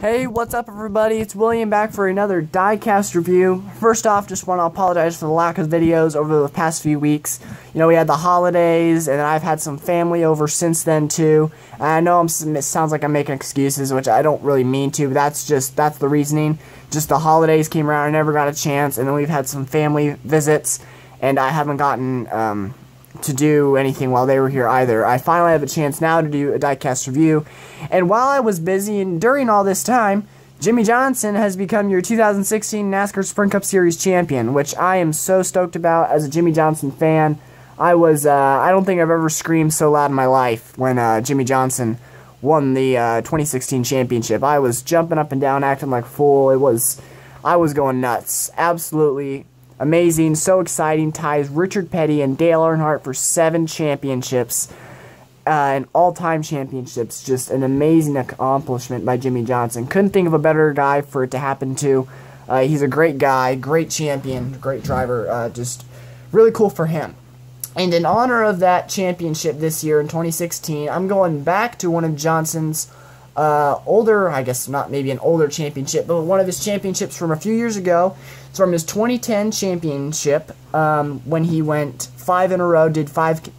Hey, what's up everybody? It's William back for another Diecast review. First off, just want to apologize for the lack of videos over the past few weeks. You know, we had the holidays, and I've had some family over since then too. And I know it sounds like I'm making excuses, which I don't really mean to, but that's the reasoning. Just the holidays came around, I never got a chance, and then we've had some family visits, and I haven't gotten to do anything while they were here either. I finally have a chance now to do a diecast review, and while I was busy and during all this time, Jimmie Johnson has become your 2016 NASCAR Sprint Cup Series champion, which I am so stoked about as a Jimmie Johnson fan. I don't think I've ever screamed so loud in my life when Jimmie Johnson won the 2016 championship. I was jumping up and down, acting like a fool. I was going nuts. Absolutely amazing, so exciting. Ties Richard Petty and Dale Earnhardt for 7 championships, and all-time championships. Just an amazing accomplishment by Jimmie Johnson. Couldn't think of a better guy for it to happen to. He's a great guy, great champion, great driver. Just really cool for him. And in honor of that championship this year in 2016, I'm going back to one of Johnson's older, I guess not maybe an older championship, but one of his championships from a few years ago. It's from his 2010 championship, when he went 5 in a row,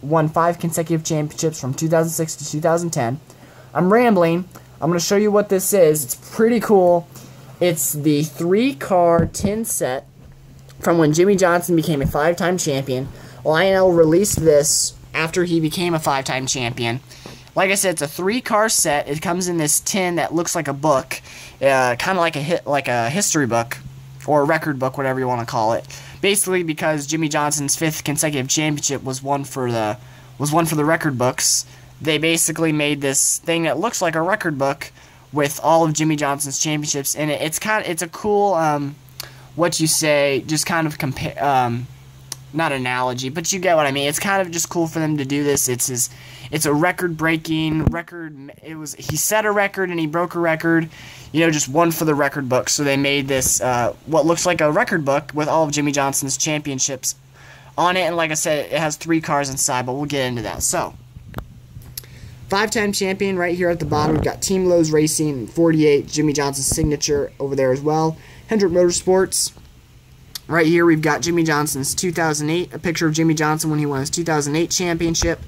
won 5 consecutive championships from 2006 to 2010. I'm rambling. I'm going to show you what this is. It's pretty cool. It's the 3-car tin set from when Jimmie Johnson became a 5-time champion. Lionel released this after he became a 5-time champion. Like I said, it's a 3-car set. It comes in this tin that looks like a book, kind of like a history book or a record book, whatever you want to call it. Basically, because Jimmie Johnson's 5th consecutive championship was one for the record books, they basically made this thing that looks like a record book with all of Jimmie Johnson's championships in it. It's a cool what you say, just kind of not analogy, but you get what I mean. It's kind of just cool for them to do this. It's a record-breaking record. He set a record and he broke a record, you know, just one for the record book. So they made this what looks like a record book with all of Jimmie Johnson's championships on it. And like I said, it has 3 cars inside, but we'll get into that. So 5-time champion right here at the bottom. We've got Team Lowe's Racing 48, Jimmie Johnson's signature over there as well. Hendrick Motorsports. Right here we've got Jimmie Johnson's 2008, a picture of Jimmie Johnson when he won his 2008 championship.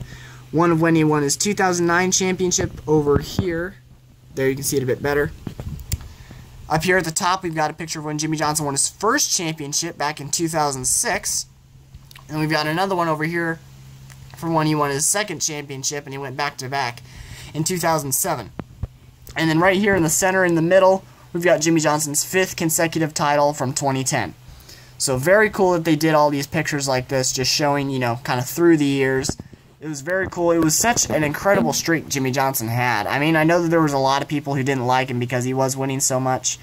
One of when he won his 2009 championship over here. There you can see it a bit better. Up here at the top we've got a picture of when Jimmie Johnson won his first championship back in 2006. And we've got another one over here from when he won his 2nd championship and he went back-to-back in 2007. And then right here in the center in the middle we've got Jimmie Johnson's 5th consecutive title from 2010. So very cool that they did all these pictures like this, just showing, you know, kind of through the years. It was very cool. It was such an incredible streak Jimmie Johnson had. I mean, I know that there was a lot of people who didn't like him because he was winning so much.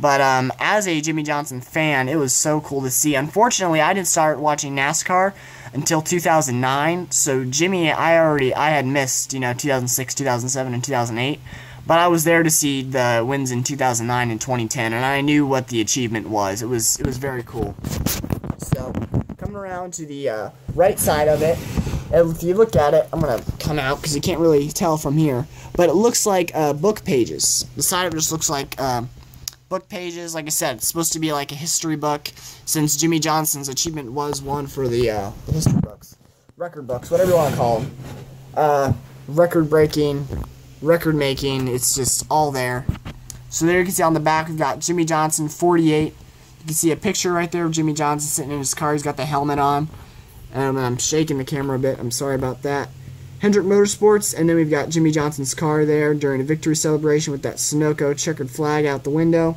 But as a Jimmie Johnson fan, it was so cool to see. Unfortunately, I didn't start watching NASCAR until 2009. So Jimmie, I had missed, you know, 2006, 2007, and 2008. But I was there to see the wins in 2009 and 2010, and I knew what the achievement was. It was very cool. So, coming around to the right side of it, if you look at it, I'm going to come out because you can't really tell from here, but it looks like book pages. The side of it just looks like book pages. Like I said, it's supposed to be like a history book, since Jimmie Johnson's achievement was one for the history books, record books, whatever you want to call them. Record-breaking, record-making, it's just all there. So there you can see on the back we've got Jimmie Johnson 48. You can see a picture right there of Jimmie Johnson sitting in his car. He's got the helmet on. I'm shaking the camera a bit. I'm sorry about that. Hendrick Motorsports, and then we've got Jimmie Johnson's car there during a victory celebration with that Sunoco checkered flag out the window.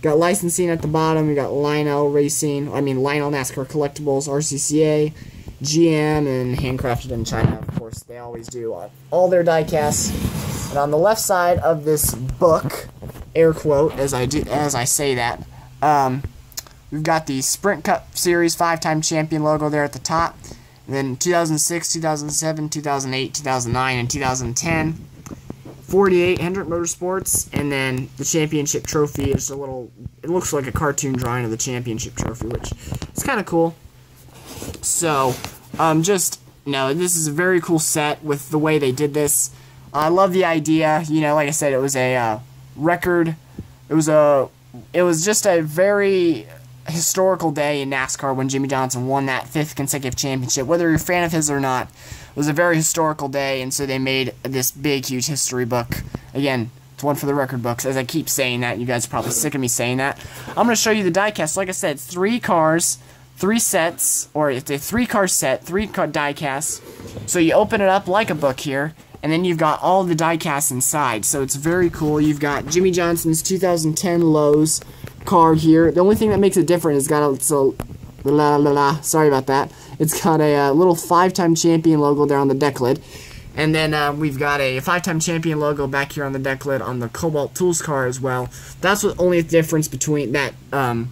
Got licensing at the bottom. We got Lionel NASCAR Collectibles, RCCA, GM, and handcrafted in China. Of course, they always do all their diecasts. And on the left side of this book, air quote as I say that, we've got the Sprint Cup Series 5-time champion logo there at the top. And then 2006, 2007, 2008, 2009, and 2010. 48 Hendrick Motorsports, and then the championship trophy is it looks like a cartoon drawing of the championship trophy, which is kind of cool. So, this is a very cool set with the way they did this. I love the idea. You know, like I said, it was a record it was just a very historical day in NASCAR when Jimmie Johnson won that 5th consecutive championship. Whether you're a fan of his or not, it was a very historical day, and so they made this big, huge history book. Again, it's one for the record books. As I keep saying that, you guys are probably sick of me saying that. I'm going to show you the diecast. Like I said, it's 3 cars, 3 sets, or it's a 3-car set, 3-car diecast. So you open it up like a book here, and then you've got all the diecasts inside. So it's very cool. You've got Jimmie Johnson's 2010 Lowe's car here. The only thing that makes it different is sorry about that. It's got a little 5-time champion logo there on the deck lid. And then we've got a 5-time champion logo back here on the deck lid on the Kobalt Tools car as well. That's what only difference between that. That's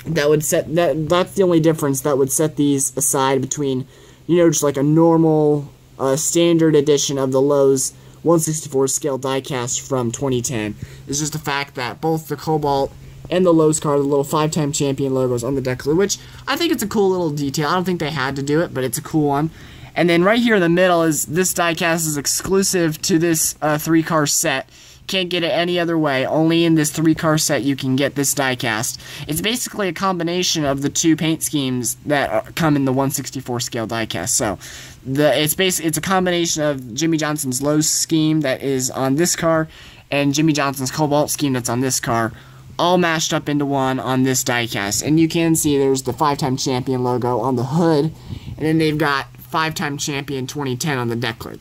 the only difference that would set these aside between, you know, just like a normal standard edition of the Lowe's 1/64 scale diecast from 2010. It's just the fact that both the Kobalt and the Lowe's car, the little 5-time champion logos on the deck lid, which I think it's a cool little detail. I don't think they had to do it, but it's a cool one. And then right here in the middle is this diecast is exclusive to this 3-car set. Can't get it any other way. Only in this 3-car set you can get this diecast. It's basically a combination of the 2 paint schemes that come in the 1/64 scale diecast. So it's a combination of Jimmie Johnson's Lowe's scheme that is on this car and Jimmie Johnson's Kobalt scheme that's on this car, all mashed up into one on this diecast. And you can see there's the 5-time champion logo on the hood, and then they've got 5-time champion 2010 on the deck lid.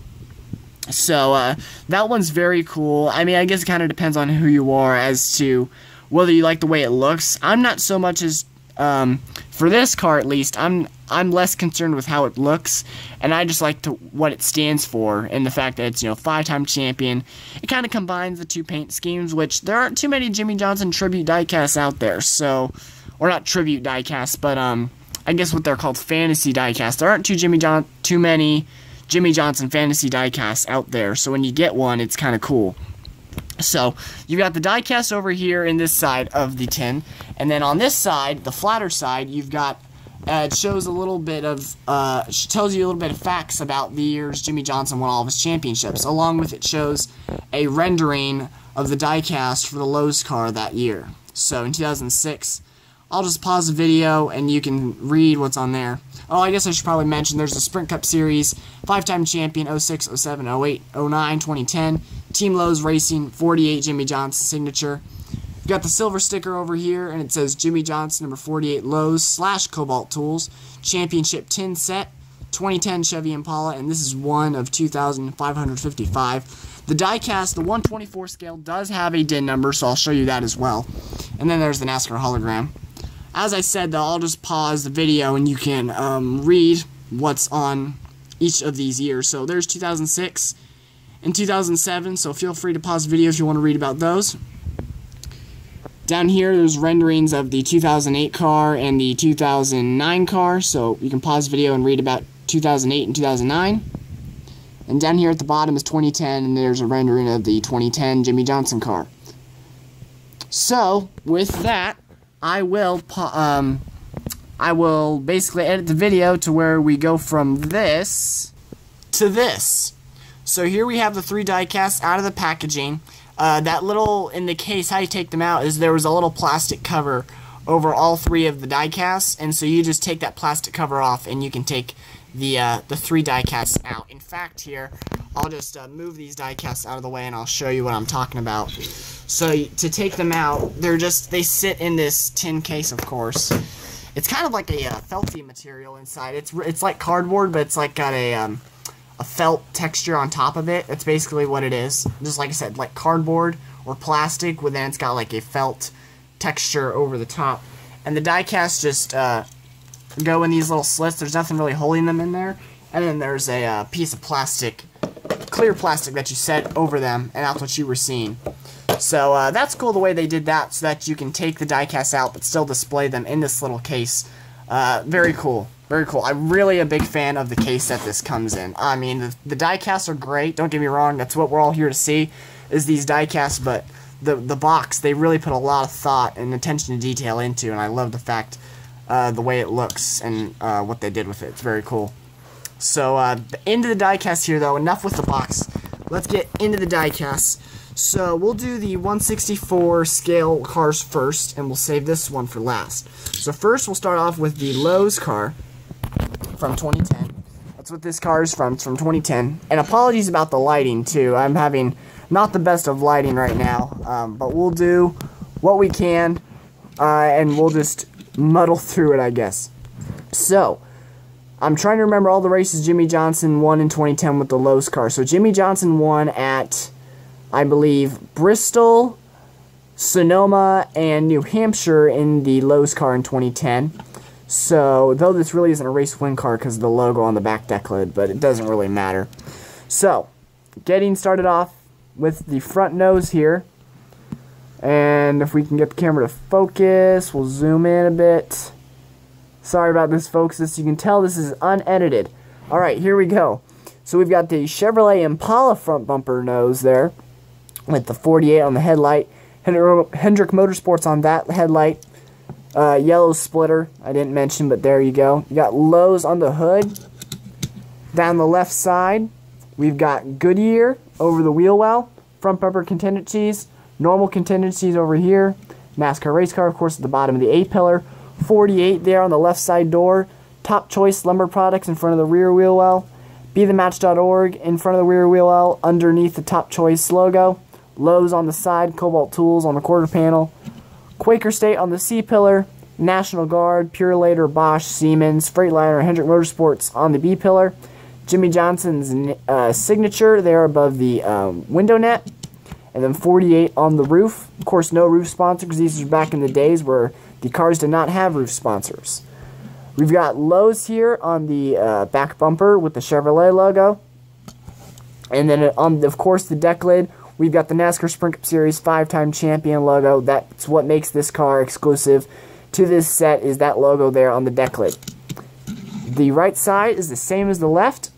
So that one's very cool. I mean, I guess it kind of depends on who you are as to whether you like the way it looks. I'm not so much as for this car at least. I'm less concerned with how it looks, and I just like what it stands for, and the fact that it's, you know, 5-time champion. It kind of combines the 2 paint schemes, which there aren't too many Jimmie Johnson tribute diecasts out there. So, or not tribute diecasts, but I guess what they're called, fantasy diecasts. There aren't too many Jimmie Johnson fantasy diecasts out there. So when you get one, it's kind of cool. So you've got the diecast over here in this side of the tin, and then on this side, the flatter side, you've got it shows a little bit of tells you a little bit of facts about the years Jimmie Johnson won all of his championships. Along with it shows a rendering of the diecast for the Lowe's car that year. So in 2006, I'll just pause the video and you can read what's on there. Oh, I guess I should probably mention there's the Sprint Cup Series, 5-time champion 06, 07, 08, 09, 2010, Team Lowe's Racing, 48 Jimmie Johnson signature. You've got the silver sticker over here, and it says Jimmie Johnson number 48 Lowe's / Kobalt Tools, Championship Tin Set, 2010 Chevy Impala, and this is one of 2,555. The diecast, the 1/24 scale, does have a DIN number, so I'll show you that as well. And then there's the NASCAR Hologram. As I said, though, I'll just pause the video and you can read what's on each of these years. So there's 2006 and 2007, so feel free to pause the video if you want to read about those. Down here, there's renderings of the 2008 car and the 2009 car, so you can pause the video and read about 2008 and 2009. And down here at the bottom is 2010, and there's a rendering of the 2010 Jimmie Johnson car. So, with that, I will basically edit the video to where we go from this to this. So here we have the 3 diecasts out of the packaging. That little, in the case, how you take them out is there was a little plastic cover over all 3 of the diecasts, and so you just take that plastic cover off and you can take the 3 diecasts out. In fact, here, I'll just move these diecasts out of the way and I'll show you what I'm talking about. So to take them out, they sit in this tin case, of course. It's kind of like a felty material inside. It's like cardboard, but it's like got a felt texture on top of it. That's basically what it is. Just like I said, like cardboard or plastic, but then it's got like a felt texture over the top. And the diecasts just go in these little slits. There's nothing really holding them in there. And then there's a piece of plastic, clear plastic, that you set over them, and that's what you were seeing. So that's cool the way they did that, so that you can take the diecasts out but still display them in this little case. Very cool. Very cool. I'm really a big fan of the case that this comes in. I mean, the diecasts are great. Don't get me wrong. That's what we're all here to see, is these diecasts. But the box, they really put a lot of thought and attention to detail into, and I love the fact, the way it looks and what they did with it. It's very cool. So into the diecast here, though. Enough with the box. Let's get into the diecast. So we'll do the 1/64 scale cars first, and we'll save this one for last. So first we'll start off with the Lowe's car from 2010. That's what this car is from. It's from 2010. And apologies about the lighting too. I'm having not the best of lighting right now, but we'll do what we can, and we'll just muddle through it, I guess. So I'm trying to remember all the races Jimmie Johnson won in 2010 with the Lowe's car. So Jimmie Johnson won at, I believe, Bristol, Sonoma, and New Hampshire in the Lowe's car in 2010. So, though this really isn't a race win car because of the logo on the back deck lid, but it doesn't really matter. So, getting started off with the front nose here. And if we can get the camera to focus, we'll zoom in a bit. Sorry about this, folks. As you can tell, this is unedited. Alright, here we go. So we've got the Chevrolet Impala front bumper nose there, with the 48 on the headlight. Hendrick Motorsports on that headlight. Yellow splitter, I didn't mention, but there you go. You got Lowe's on the hood. Down the left side, we've got Goodyear over the wheel well. Front bumper contingencies. Normal contingencies over here. NASCAR race car, of course, at the bottom of the A-pillar. 48 there on the left side door. Top Choice Lumber Products in front of the rear wheel well. BeTheMatch.org in front of the rear wheel well underneath the Top Choice logo. Lowe's on the side. Kobalt Tools on the quarter panel. Quaker State on the C-pillar, National Guard, Purelator, Bosch, Siemens, Freightliner, Hendrick Motorsports on the B-pillar, Jimmie Johnson's signature there above the window net, and then 48 on the roof. Of course, no roof sponsor because these are back in the days where the cars did not have roof sponsors. We've got Lowe's here on the back bumper with the Chevrolet logo, and then on, of course, the deck lid, we've got the NASCAR Sprint Cup Series 5-time champion logo. That's what makes this car exclusive to this set, is that logo there on the deck lid. The right side is the same as the left.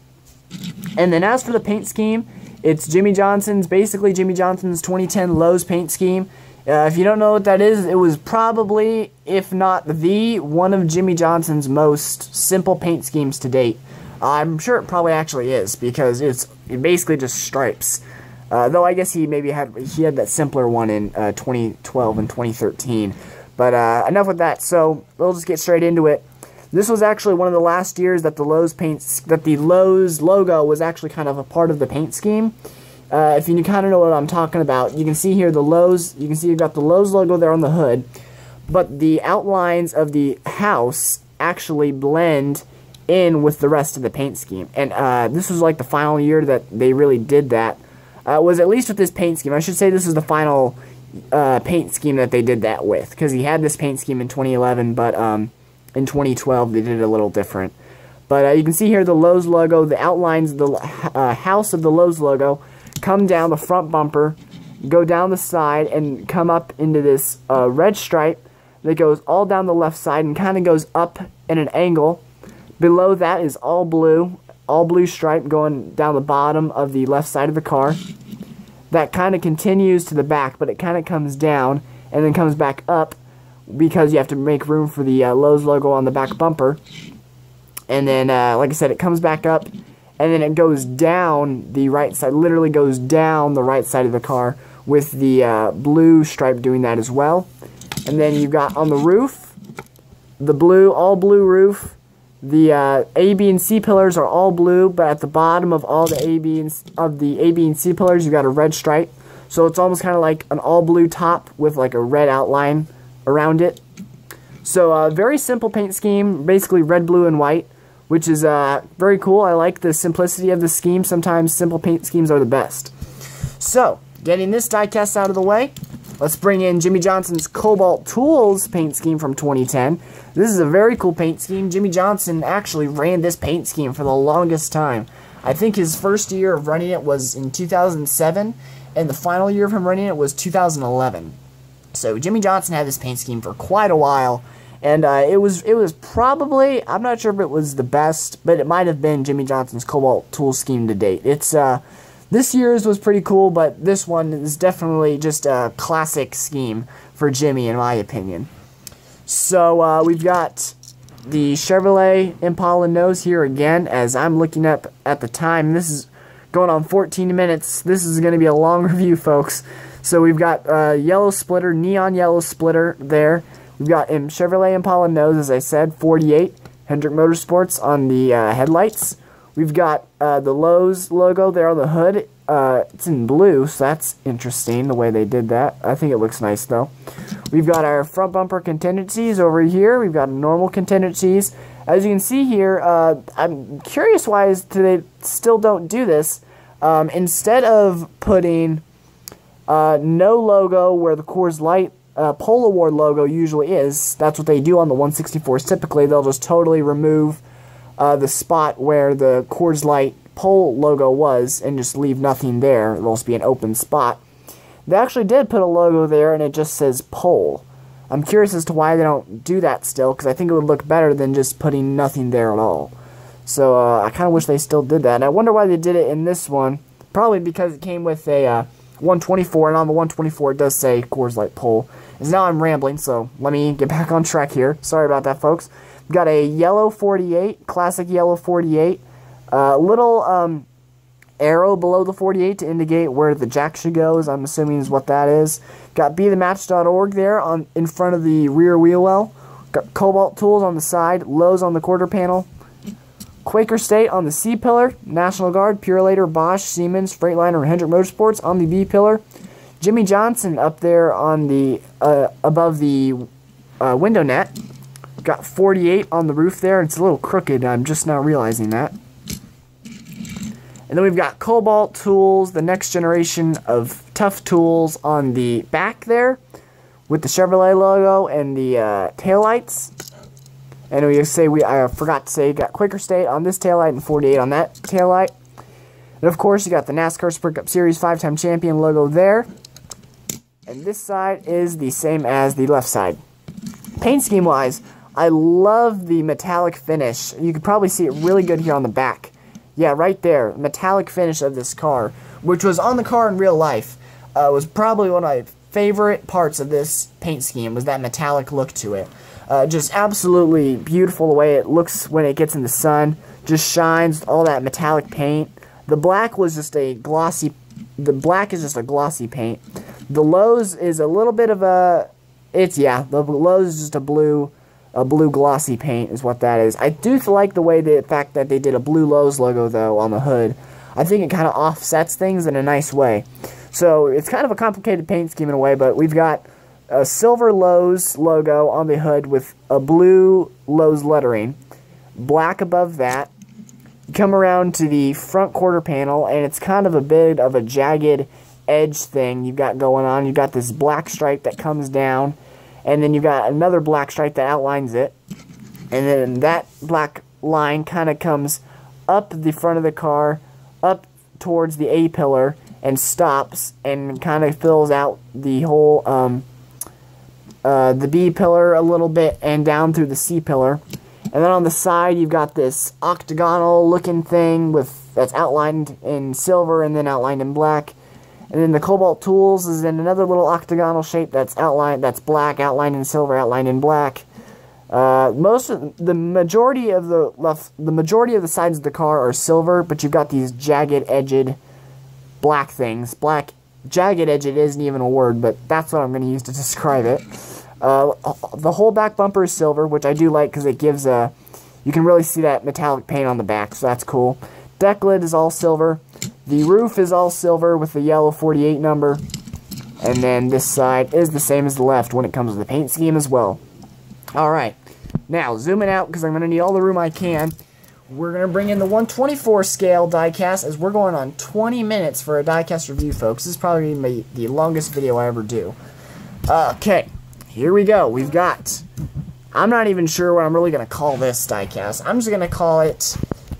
And then as for the paint scheme, it's basically Jimmie Johnson's 2010 Lowe's paint scheme. If you don't know what that is, it was probably, if not the, one of Jimmie Johnson's most simple paint schemes to date. I'm sure it probably actually is, because it basically just stripes. Though I guess he had that simpler one in 2012 and 2013. But enough with that. So we'll just get straight into it. This was actually one of the last years that the Lowe's logo was actually kind of a part of the paint scheme. If you kind of know what I'm talking about, you can see here the Lowe's. You can see you've got the Lowe's logo there on the hood, but the outlines of the house actually blend in with the rest of the paint scheme. And this was like the final year that they really did that. Was at least with this paint scheme. I should say this is the final paint scheme that they did that with, because he had this paint scheme in 2011, but in 2012 they did it a little different. But you can see here the Lowe's logo, the outlines of the house of the Lowe's logo come down the front bumper, go down the side, and come up into this red stripe that goes all down the left side and kind of goes up in an angle. Below that is all blue stripe going down the bottom of the left side of the car. That kind of continues to the back, but it kind of comes down and then comes back up because you have to make room for the Lowe's logo on the back bumper. And then, like I said, it comes back up, and then it goes down the right side, literally goes down the right side of the car with the blue stripe doing that as well. And then you've got on the roof, the all blue roof. The A, B, and C pillars are all blue, but at the bottom of all the A, B, and C pillars, you've got a red stripe. So it's almost kind of like an all blue top with like a red outline around it. So very simple paint scheme, basically red, blue, and white, which is very cool. I like the simplicity of the scheme. Sometimes simple paint schemes are the best. So, getting this diecast out of the way, let's bring in Jimmie Johnson's Kobalt Tools paint scheme from 2010. This is a very cool paint scheme. Jimmie Johnson actually ran this paint scheme for the longest time. I think his first year of running it was in 2007, and the final year of him running it was 2011. So Jimmie Johnson had this paint scheme for quite a while, and it was probably, I'm not sure if it was the best, but it might have been Jimmie Johnson's Kobalt Tools scheme to date. It's this year's was pretty cool, but this one is definitely just a classic scheme for Jimmie, in my opinion. So we've got the Chevrolet Impala nose here again, as I'm looking up at the time. This is going on 14 minutes. This is going to be a long review, folks. So we've got yellow splitter, neon yellow splitter there. We've got Chevrolet Impala nose, as I said, 48. Hendrick Motorsports on the headlights. We've got the Lowe's logo there on the hood. It's in blue, so that's interesting the way they did that. I think it looks nice, though. We've got our front bumper contingencies over here. We've got normal contingencies. As you can see here, I'm curious why they still don't do this. Instead of putting no logo where the Coors Light Pole Award logo usually is, that's what they do on the 164s. Typically, they'll just totally remove the spot where the Coors Light Pole logo was and just leave nothing there. It'll just be an open spot. They actually did put a logo there, and it just says Pole. I'm curious as to why they don't do that still, because I think it would look better than just putting nothing there at all. So I kind of wish they still did that. And I wonder why they did it in this one. Probably because it came with a 124, and on the 124 it does say Coors Light Pole. And now I'm rambling, so let me get back on track here. Sorry about that, folks. We've got a yellow 48, classic yellow 48. Little arrow below the 48 to indicate where the jack should go, as I'm assuming is what that is. Got BeTheMatch.org there in front of the rear wheel well. Got Kobalt tools on the side, Lowe's on the quarter panel. Quaker State on the C pillar, National Guard, Purelator, Bosch, Siemens, Freightliner, and Hendrick Motorsports on the B pillar. Jimmie Johnson up there on the above the window net. Got 48 on the roof there. It's a little crooked. I'm just now realizing that. And then we've got Kobalt tools, the next generation of tough tools on the back there with the Chevrolet logo and the taillights. And I forgot to say, got Quaker State on this taillight and 48 on that taillight. And of course, you got the NASCAR Sprint Cup Series 5-time champion logo there. And this side is the same as the left side. Paint scheme wise, I love the metallic finish. You can probably see it really good here on the back. Yeah, right there, metallic finish of this car, which was on the car in real life. Was probably one of my favorite parts of this paint scheme, was that metallic look to it. Just absolutely beautiful the way it looks when it gets in the sun. Just shines with all that metallic paint. The black was just a glossy. The black is just a glossy paint. The Lowe's is a little bit of a. The Lowe's is just a blue glossy paint is what that is. I do like the fact that they did a blue Lowe's logo though on the hood. I think it kind of offsets things in a nice way. So it's kind of a complicated paint scheme in a way, but we've got a silver Lowe's logo on the hood with a blue Lowe's lettering, black above that. You come around to the front quarter panel, and it's kind of a bit of a jagged edge thing you've got going on. You've got this black stripe that comes down, and then you've got another black stripe that outlines it, and then that black line kind of comes up the front of the car, up towards the A pillar, and stops, and kind of fills out the whole, the B pillar a little bit, and down through the C pillar. And then on the side, you've got this octagonal looking thing that's outlined in silver and then outlined in black. And then the Kobalt tools is in another little octagonal shape that's black, outlined in silver, outlined in black. The majority of the sides of the car are silver, but you've got these jagged edged black things. Jagged edged isn't even a word, but that's what I'm going to use to describe it. The whole back bumper is silver, which I do like because it gives you can really see that metallic paint on the back, so that's cool. Deck lid is all silver. The roof is all silver with the yellow 48 number. And then this side is the same as the left when it comes to the paint scheme as well. Alright, now zooming out because I'm going to need all the room I can. We're going to bring in the 124 scale diecast as we're going on 20 minutes for a diecast review, folks. This is probably going to be the longest video I ever do. Okay, here we go. We've got, I'm not even sure what I'm really going to call this diecast. I'm just going to call it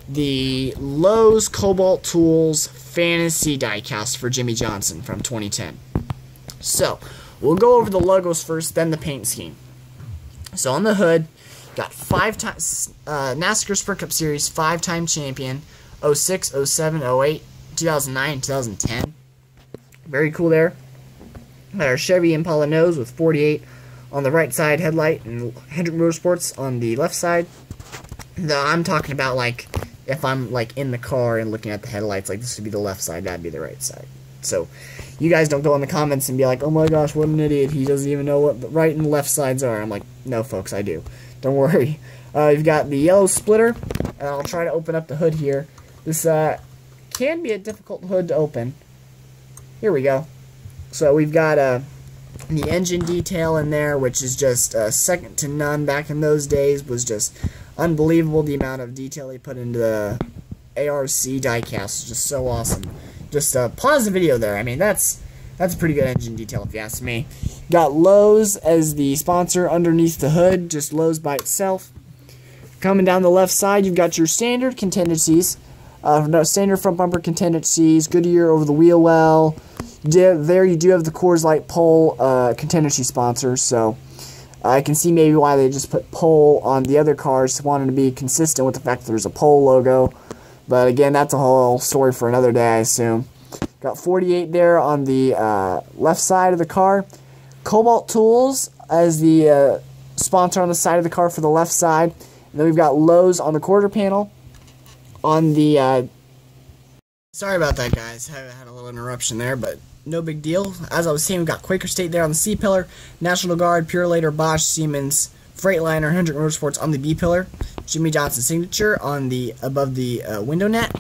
the Lowe's Kobalt Tools Fantasy Diecast for Jimmie Johnson from 2010. So, we'll go over the logos first, then the paint scheme. So on the hood, got 5 times NASCAR Sprint Cup Series 5-time champion, 06, 07, 08, 2009, 2010. Very cool there. Got our Chevy Impala nose with 48 on the right side headlight and Hendrick Motorsports on the left side. I'm talking about like if I'm like in the car and looking at the headlights, like this would be the left side, that'd be the right side. So you guys don't go in the comments and be like, oh my gosh, what an idiot, he doesn't even know what the right and left sides are. I'm like, no folks, I do. Don't worry. You've got the yellow splitter, and I'll try to open up the hood here. This can be a difficult hood to open. Here we go. So we've got the engine detail in there, which is just second to none. Back in those days was just unbelievable, the amount of detail they put into the ARC diecast. It's just so awesome. Just pause the video there. I mean, that's pretty good engine detail if you ask me. Got Lowe's as the sponsor underneath the hood, just Lowe's by itself. Coming down the left side, you've got your standard contingencies. Standard front bumper contingencies, Goodyear over the wheel well. There you do have the Coors Light pole contingency sponsor, so I can see maybe why they just put pole on the other cars, wanting to be consistent with the fact that there's a pole logo. But again, that's a whole story for another day, I assume. Got 48 there on the left side of the car. Kobalt Tools as the sponsor on the side of the car for the left side. And then we've got Lowe's on the quarter panel. On the... Sorry about that, guys. I had a little interruption there, but no big deal. As I was saying, we've got Quaker State there on the C pillar. National Guard, Purolator, Bosch, Siemens, Freightliner, Hendrick Motorsports on the B pillar. Jimmie Johnson signature on the above the window net.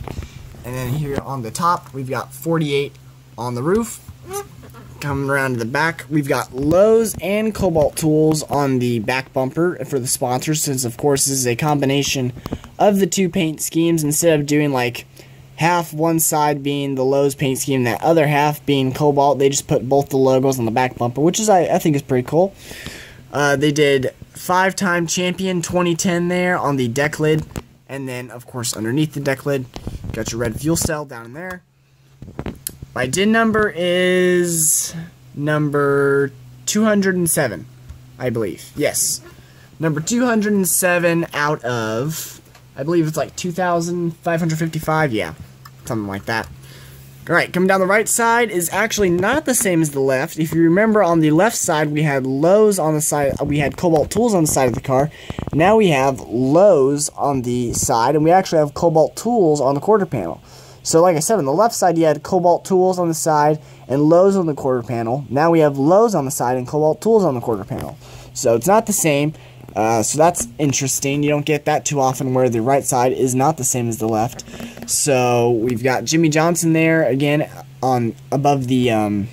And then here on the top, we've got 48 on the roof. Coming around to the back, we've got Lowe's and Kobalt Tools on the back bumper for the sponsors, since of course this is a combination of the two paint schemes. Instead of doing like half one side being the Lowe's paint scheme, that other half being Kobalt, they just put both the logos on the back bumper, which is I think is pretty cool. They did 5-time champion 2010 there on the deck lid, and then of course underneath the deck lid, got your red fuel cell down in there. My DIN number is number 207, I believe. Yes, number 207 out of, I believe it's like 2,555. Yeah, something like that. Alright, coming down the right side is actually not the same as the left. If you remember, on the left side we had Lowe's on the side, we had Kobalt Tools on the side of the car. Now we have Lowe's on the side, and we actually have Kobalt Tools on the quarter panel. So like I said, on the left side you had Kobalt Tools on the side and Lowe's on the quarter panel. Now we have Lowe's on the side and Kobalt Tools on the quarter panel. So it's not the same. So that's interesting. You don't get that too often where the right side is not the same as the left. So we've got Jimmie Johnson there again on above the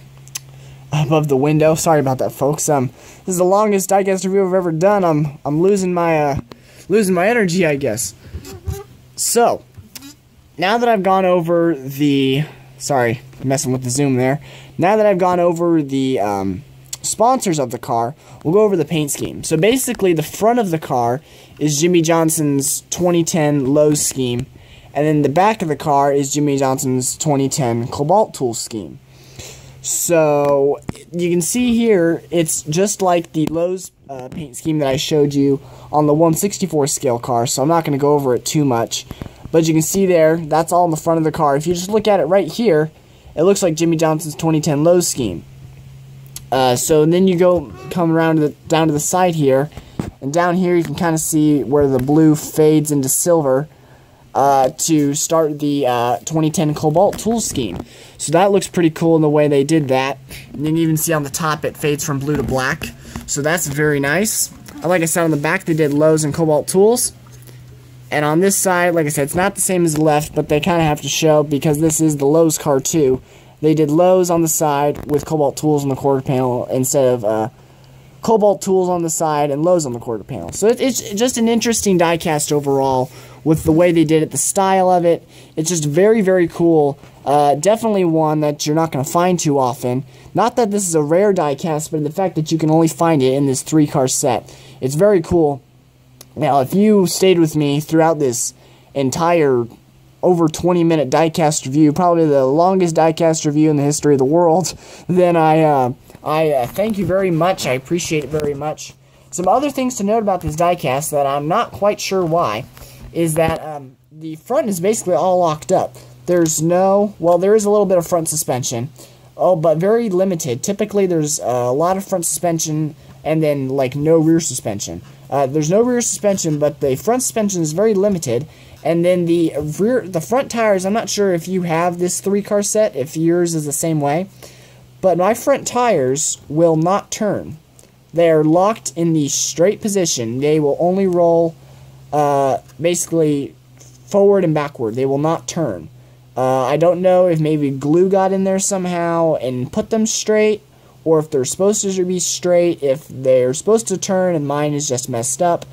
window. Sorry about that, folks. This is the longest diecast review I've ever done. I'm losing my energy, I guess. So now that I've gone over the, sorry, messing with the zoom there. Now that I've gone over the sponsors of the car, we'll go over the paint scheme. So basically, the front of the car is Jimmie Johnson's 2010 Lowe's scheme, and then the back of the car is Jimmie Johnson's 2010 Kobalt Tools scheme. So you can see here, it's just like the Lowe's paint scheme that I showed you on the 1/64 scale car, so I'm not going to go over it too much. But you can see there, that's all in the front of the car. If you just look at it right here, it looks like Jimmie Johnson's 2010 Lowe's scheme. So then you come around down to the side here, and down here you can kind of see where the blue fades into silver to start the 2010 Kobalt Tools scheme. So that looks pretty cool in the way they did that. And you can even see on the top it fades from blue to black. So that's very nice. Like I said, on the back they did Lowe's and Kobalt Tools. And on this side, like I said, it's not the same as the left, but they kind of have to show, because this is the Lowe's car too. They did Lowe's on the side with Kobalt Tools on the quarter panel instead of Kobalt Tools on the side and Lowe's on the quarter panel. So it's just an interesting diecast overall with the way they did it, the style of it. It's just very, very cool. Definitely one that you're not going to find too often. Not that this is a rare diecast, but the fact that you can only find it in this 3-car set. It's very cool. Now, if you stayed with me throughout this entire over 20-minute diecast review, probably the longest diecast review in the history of the world, then I thank you very much. I appreciate it very much. Some other things to note about this diecast that I'm not quite sure why is that the front is basically all locked up. There's no, well, there is a little bit of front suspension, but very limited. Typically, there's a lot of front suspension and then like no rear suspension. There's no rear suspension, but the front suspension is very limited. And then the front tires, I'm not sure if you have this 3-car set, if yours is the same way, but my front tires will not turn. They're locked in the straight position. They will only roll basically forward and backward. They will not turn. I don't know if maybe glue got in there somehow and put them straight, or if they're supposed to be straight, if they're supposed to turn and mine is just messed up.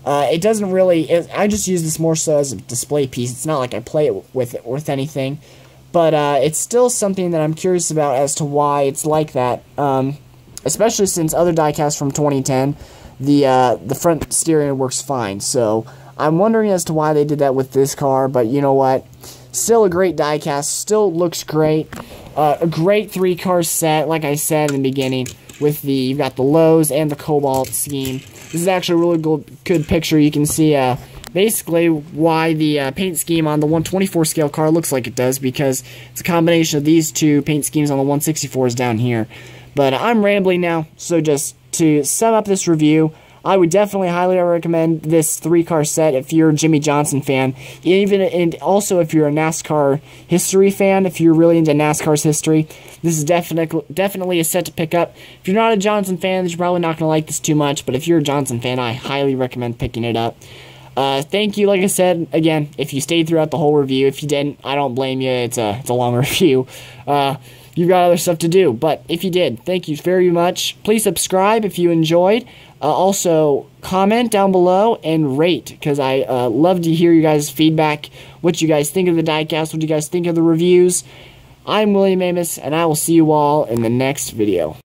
It doesn't really, I just use this more so as a display piece. It's not like I play it with anything, but it's still something that I'm curious about as to why it's like that, especially since other diecasts from 2010, the front steering works fine. So I'm wondering as to why they did that with this car, but you know what? Still a great diecast, still looks great. A great 3-car set, like I said in the beginning, with you've got the Lowe's and the Kobalt scheme. This is actually a really good picture. You can see basically why the paint scheme on the 124 scale car looks like it does, because it's a combination of these two paint schemes on the 164s down here. But I'm rambling now, so just to sum up this review, I would definitely highly recommend this 3-car set if you're a Jimmie Johnson fan, and also if you're a NASCAR history fan, if you're really into NASCAR's history. This is definitely a set to pick up. If you're not a Johnson fan, you're probably not going to like this too much, but if you're a Johnson fan, I highly recommend picking it up. Thank you, like I said, again, if you stayed throughout the whole review. If you didn't, I don't blame you. It's a long review. You've got other stuff to do, but if you did, thank you very much. Please subscribe if you enjoyed. Also, comment down below and rate, because I love to hear you guys' feedback, what you guys think of the diecast, what you guys think of the reviews. I'm William Amos, and I will see you all in the next video.